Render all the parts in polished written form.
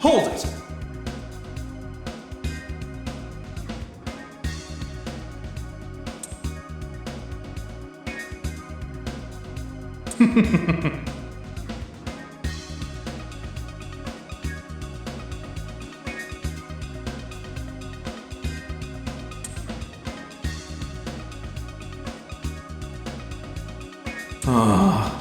Hold it! Ah.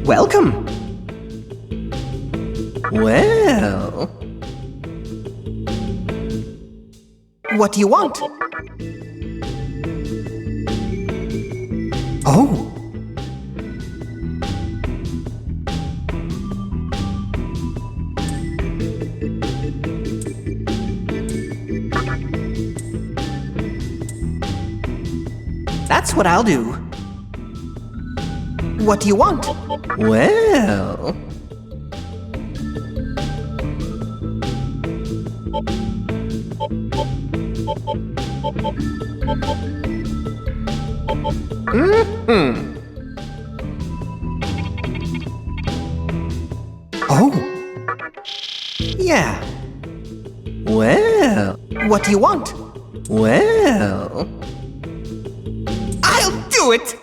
Welcome! Well... What do you want? Oh! That's what I'll do. What do you want? Well... Mm-hmm. Oh. Yeah. Well... What do you want? Well... I'll do it!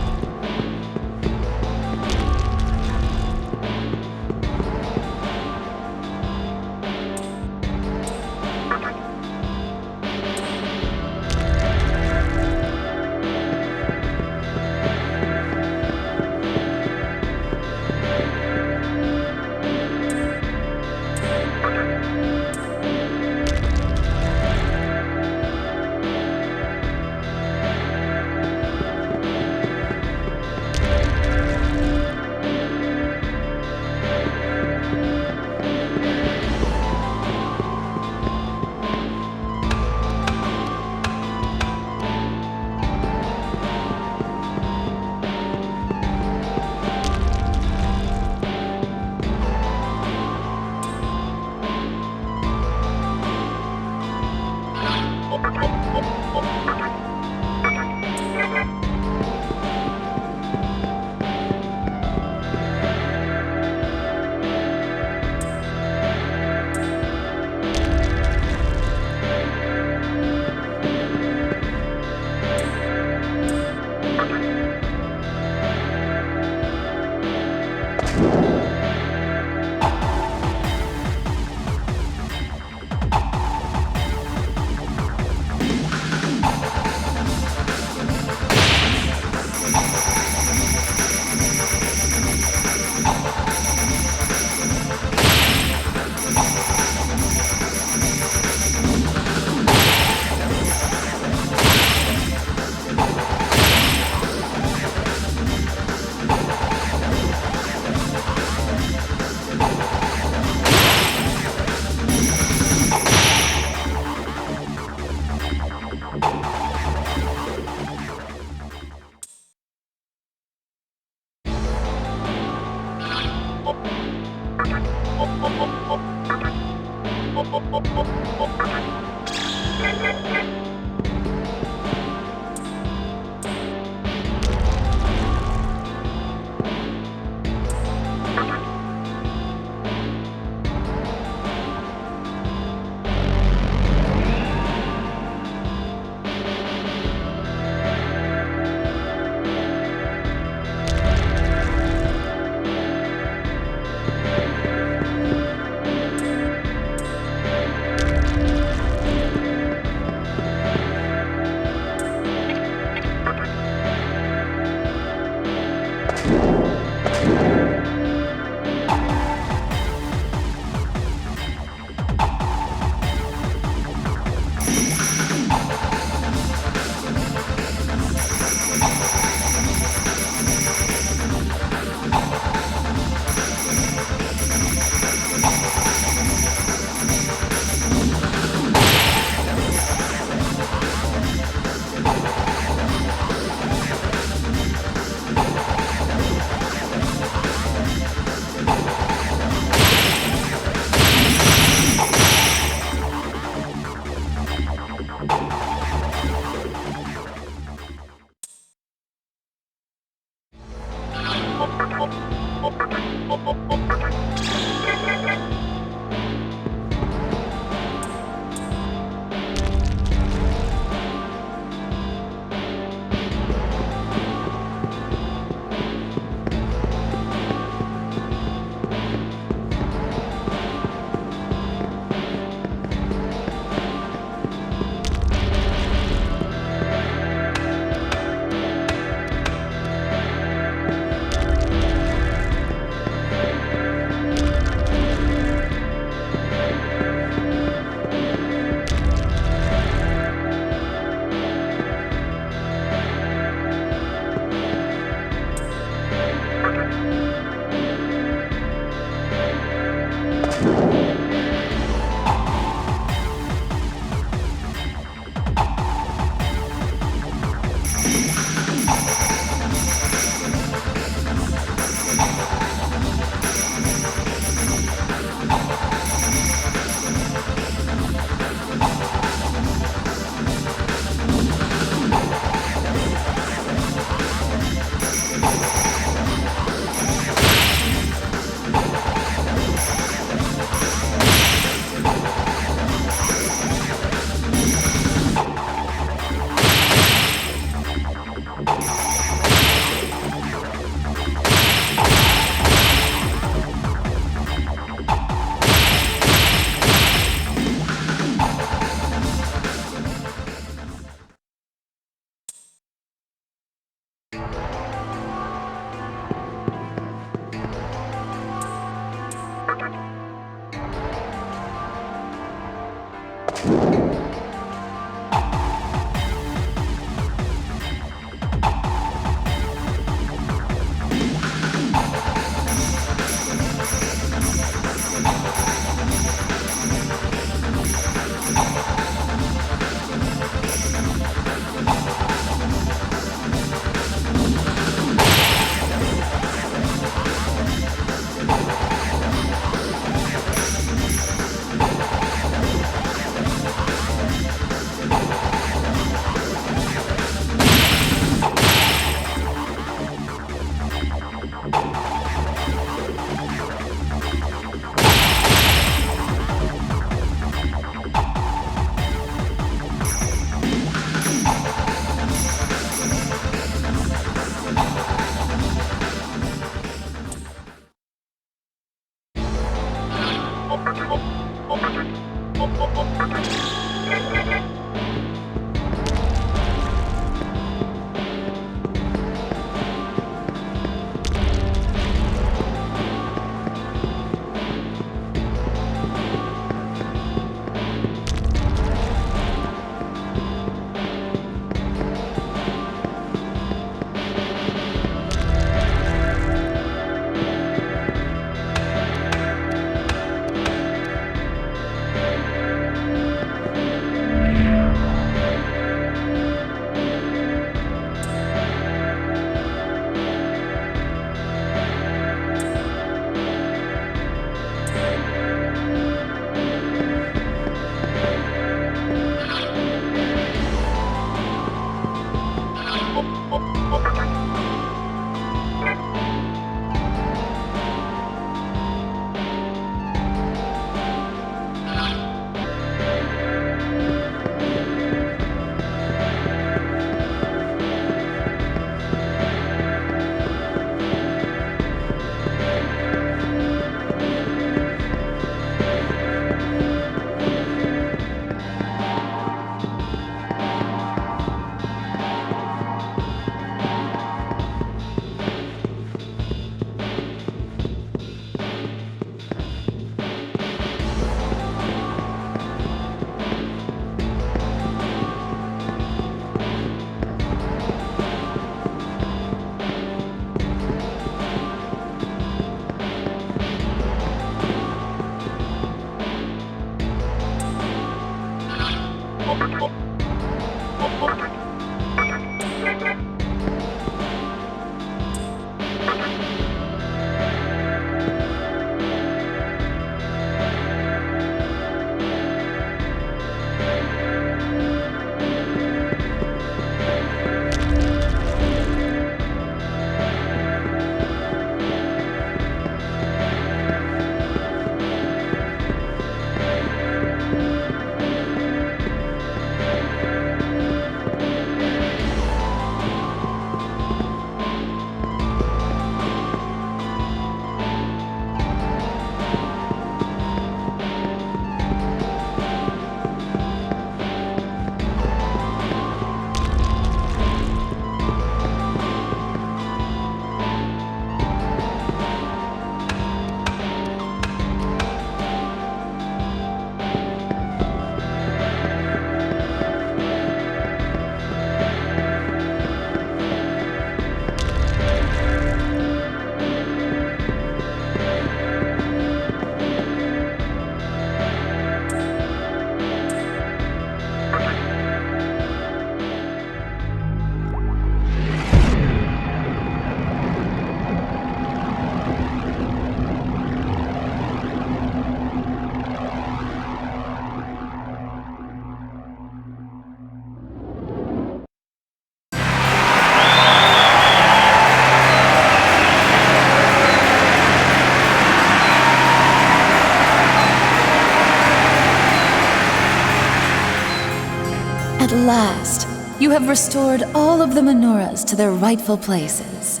At last, you have restored all of the menorahs to their rightful places.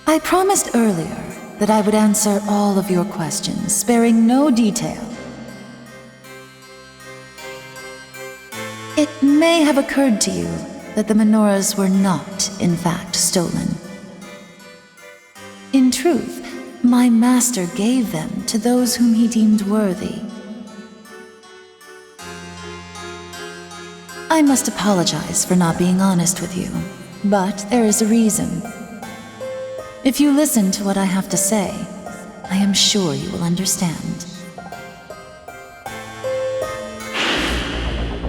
I promised earlier that I would answer all of your questions, sparing no detail. It may have occurred to you that the menorahs were not, in fact, stolen. In truth, my master gave them to those whom he deemed worthy. I must apologize for not being honest with you, but there is a reason. If you listen to what I have to say, I am sure you will understand.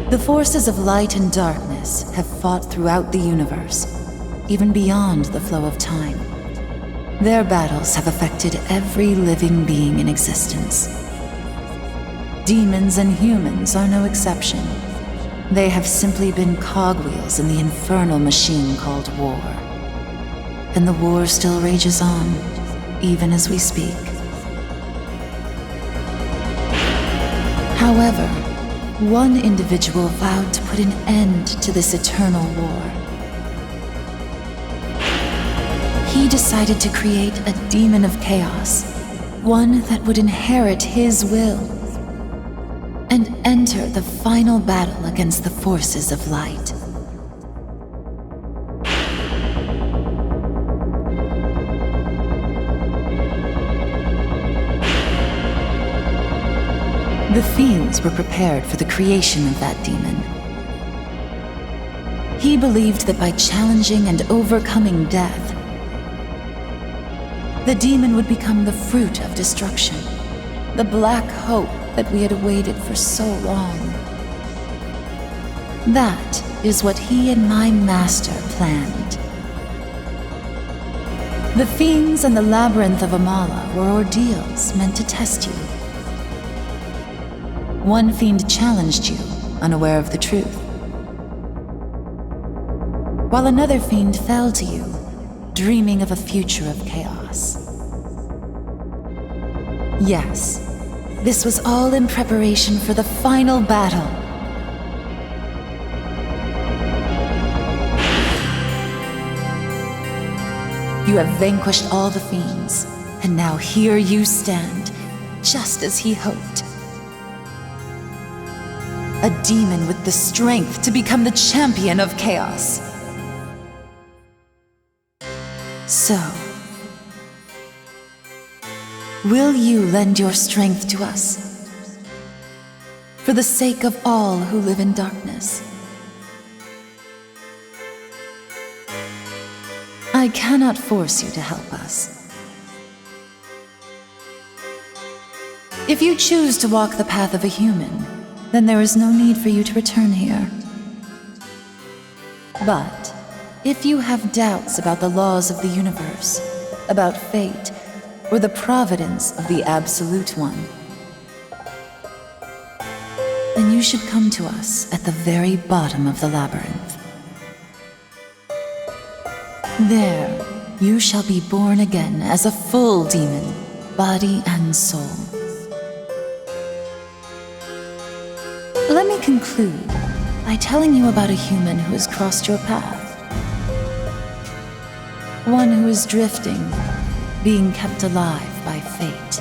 The forces of light and darkness have fought throughout the universe, even beyond the flow of time. Their battles have affected every living being in existence. Demons and humans are no exception. They have simply been cogwheels in the infernal machine called war. And the war still rages on, even as we speak. However, one individual vowed to put an end to this eternal war. He decided to create a demon of chaos, one that would inherit his will, and enter the final battle against the forces of light. The fiends were prepared for the creation of that demon. He believed that by challenging and overcoming death, the demon would become the fruit of destruction, the black hope that we had awaited for so long. That is what he and my master planned. The fiends and the labyrinth of Amala were ordeals meant to test you. One fiend challenged you, unaware of the truth, while another fiend fell to you, dreaming of a future of chaos. Yes, this was all in preparation for the final battle. You have vanquished all the fiends, and now here you stand, just as he hoped. A demon with the strength to become the champion of chaos. So, will you lend your strength to us? For the sake of all who live in darkness. I cannot force you to help us. If you choose to walk the path of a human, then there is no need for you to return here. But if you have doubts about the laws of the universe, about fate, or the providence of the Absolute One, then you should come to us at the very bottom of the labyrinth. There, you shall be born again as a full demon, body and soul. Let me conclude by telling you about a human who has crossed your path. One who is drifting, being kept alive by fate.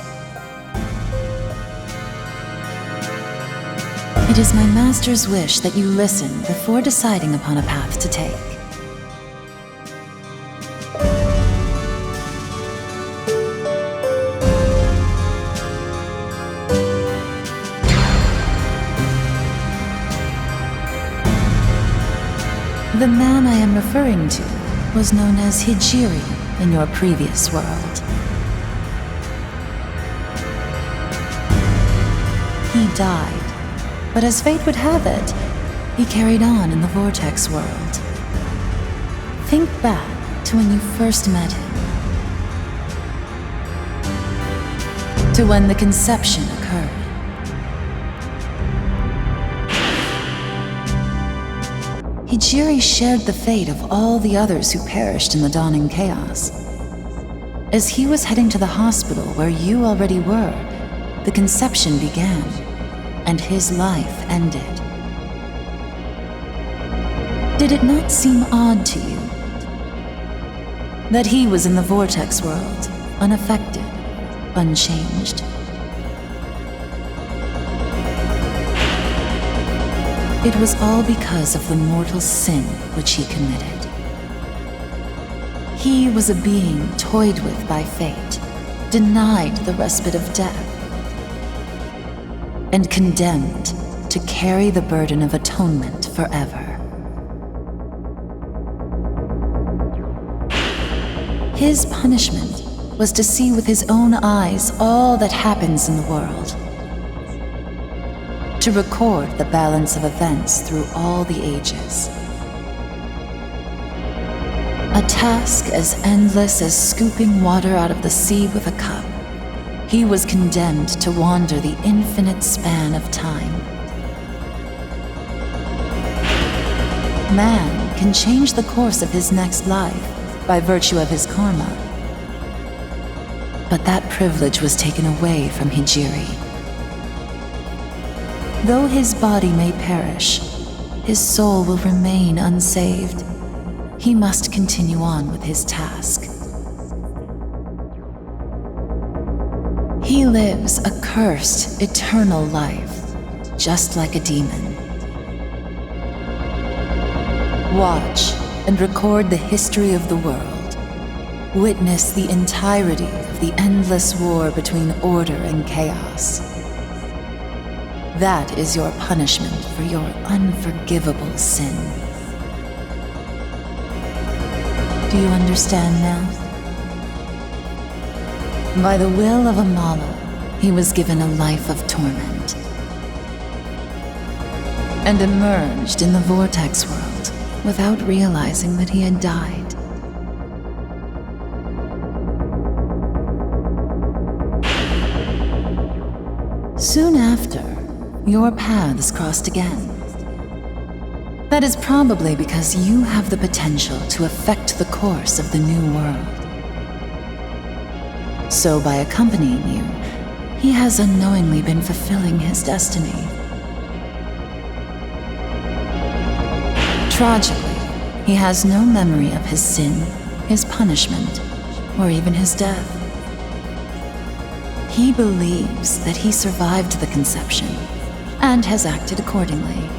It is my master's wish that you listen before deciding upon a path to take. The man I am referring to was known as Hijiri in your previous world. He died, but as fate would have it, he carried on in the Vortex world. Think back to when you first met him, to when the conception occurred. Hijiri shared the fate of all the others who perished in the dawning chaos. As he was heading to the hospital where you already were, the conception began, and his life ended. Did it not seem odd to you that he was in the Vortex world, unaffected, unchanged? It was all because of the mortal sin which he committed. He was a being toyed with by fate, denied the respite of death, and condemned to carry the burden of atonement forever. His punishment was to see with his own eyes all that happens in the world, to record the balance of events through all the ages. A task as endless as scooping water out of the sea with a cup, he was condemned to wander the infinite span of time. Man can change the course of his next life by virtue of his karma. But that privilege was taken away from Hijiri. Though his body may perish, his soul will remain unsaved. He must continue on with his task. He lives a cursed, eternal life, just like a demon. Watch and record the history of the world. Witness the entirety of the endless war between order and chaos. That is your punishment for your unforgivable sin. Do you understand now? By the will of Amala, he was given a life of torment and emerged in the vortex world without realizing that he had died. Soon after, your paths crossed again. That is probably because you have the potential to affect the course of the new world. So by accompanying you, he has unknowingly been fulfilling his destiny. Tragically, he has no memory of his sin, his punishment, or even his death. He believes that he survived the conception and has acted accordingly.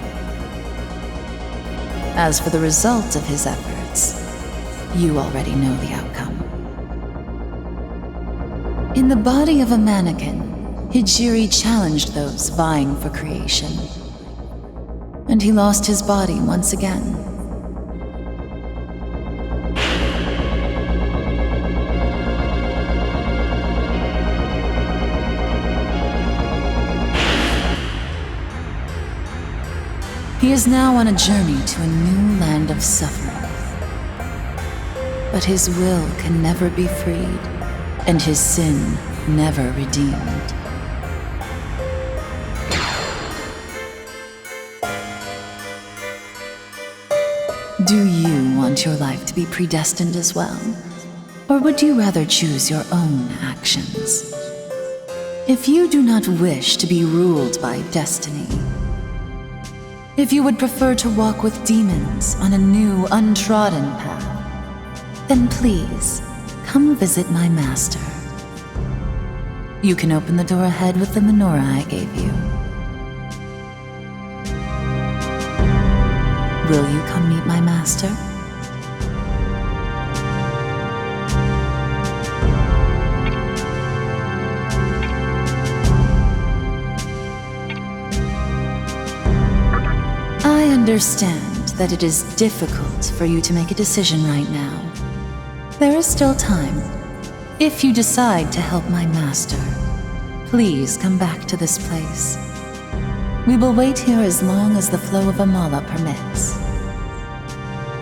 As for the result of his efforts, you already know the outcome. In the body of a mannequin, Hijiri challenged those vying for creation, and he lost his body once again. He is now on a journey to a new land of suffering. But his will can never be freed, and his sin never redeemed. Do you want your life to be predestined as well? Or would you rather choose your own actions? If you do not wish to be ruled by destiny, if you would prefer to walk with demons on a new, untrodden path, then please, come visit my master. You can open the door ahead with the menorah I gave you. Will you come meet my master? I understand that it is difficult for you to make a decision right now. There is still time. If you decide to help my master, please come back to this place. We will wait here as long as the flow of Amala permits.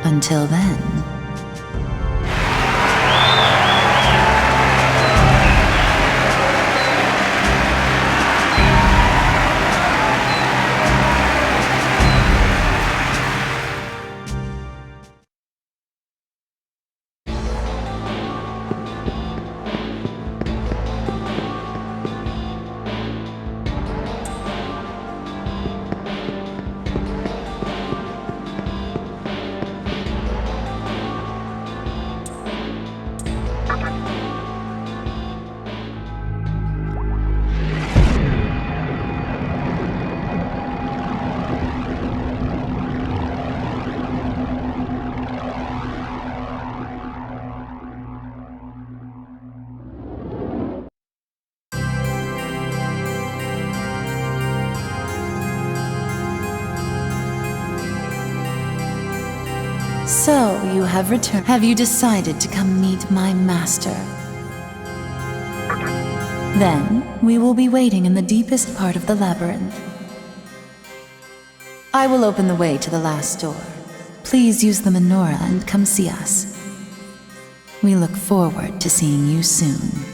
Until then... you have returned. Have you decided to come meet my master? Then, we will be waiting in the deepest part of the labyrinth. I will open the way to the last door. Please use the menorah and come see us. We look forward to seeing you soon.